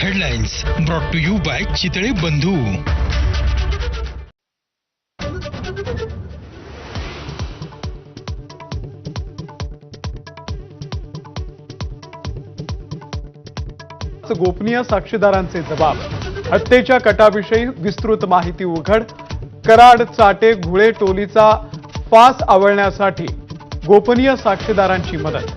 Headlines brought to you by Chitale Bandhu. गोपनीय साक्षीदारांचे जबाब, हत्येच्या कटाविषयी विस्तृत माहिती उघड, कराड चाटे घुळे टोलीचा फास आवळण्यासाठी गोपनीय साक्षीदारांची मदत।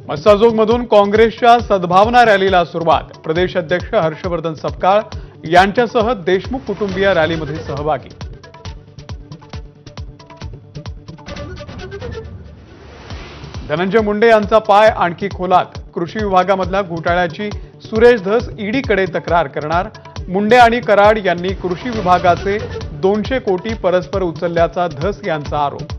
मस्साजोगमधून काँग्रेसच्या सद्भावना रॅलीला सुरुवात, प्रदेश अध्यक्ष हर्षवर्धन सपकाळ यांच्यासह देशमुख कुटुंबीय रॅलीमध्ये सहभागी। धनंजय मुंडे यांचा पाय आणखी खोलात, कृषी विभागामधल्या घोटाळ्याची सुरेश धस ईडीकडे तक्रार करणार, मुंडे आणि कराड यांनी कृषी विभागाचे 200 कोटी परस्पर उचलल्याचा धस यांचा आरोप।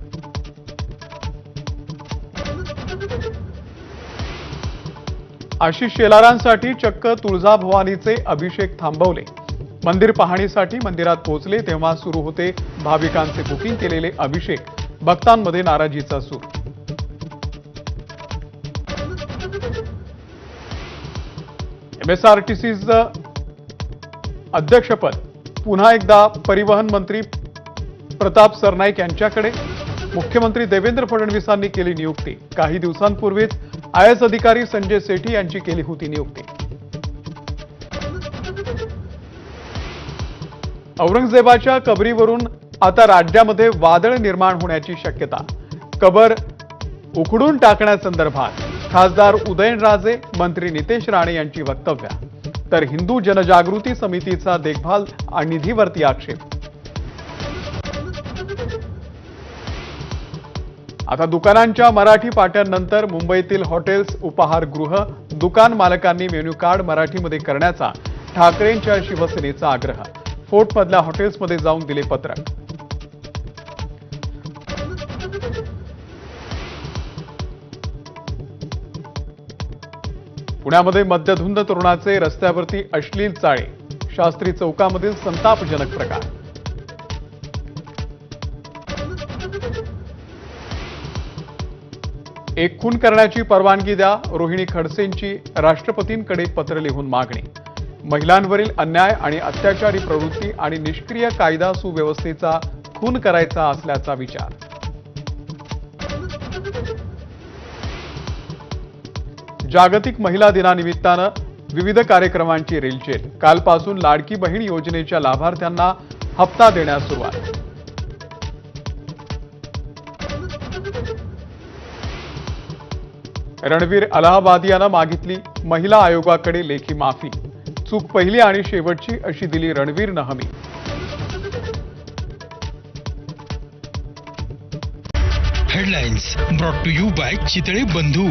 आशिष शेलारांसाठी चक्क तुळजाभवानीचे अभिषेक थांबवले, मंदिर पाहणीसाठी मंदिरात पोहोचले तेव्हा सुरू होते भाविकांचे बुकिंग केलेले अभिषेक, भक्तांमध्ये नाराजीचा सूर। MSRTCचं अध्यक्षपद पुन्हा एकदा परिवहन मंत्री प्रताप सरनाईक यांच्याकडे, मुख्यमंत्री देवेंद्र फडणवीसांनी केली नियुक्ती, काही दिवसांपूर्वीच IAS अधिकारी संजय सेठी यांची केली होती नियुक्ती। औरंगजेबाच्या कबरीवरून आता राज्यामध्ये वादळ निर्माण होण्याची शक्यता, कबर उखडून टाकण्यासंदर्भात खासदार उदयनराजे, मंत्री नितेश राणे यांची वक्तव्य, तर हिंदू जनजागृती समितीचा देखभाल निधीवरती आक्षेप। आता दुकानांच्या मराठी पाट्यांनंतर मुंबईतील हॉटेल्स, उपाहारगृह, दुकान मालकांनी मेन्यू कार्ड मराठीमध्ये करण्याचा ठाकरेंच्या शिवसेनेचा आग्रह, फोर्टमधल्या हॉटेल्समध्ये जाऊन दिले पत्रक। पुण्यामध्ये मद्यधुंद तरुणाचे रस्त्यावरती अश्लील चाळे, शास्त्री चौकामधील संतापजनक प्रकार। एक खून करण्याची परवानगी द्या, रोहिणी खडसेंची राष्ट्रपतींकडे पत्र लिहून मागणी, महिलांवरील अन्याय आणि अत्याचारी प्रवृत्ती आणि निष्क्रिय कायदा सुव्यवस्थेचा खून करायचा असल्याचा विचार। जागतिक महिला दिनानिमित्तानं विविध कार्यक्रमांची रेलचेल, कालपासून लाडकी बहीण योजनेच्या लाभार्थ्यांना हप्ता देण्यास सुरुवात। रणवीर अलाहाबादियानं मागितली महिला आयोगाकडे लेखी माफी, चूक पहिली आणि शेवटची अशी दिली रणवीरनं हमी। Headlines brought to you by Chitale बंधू।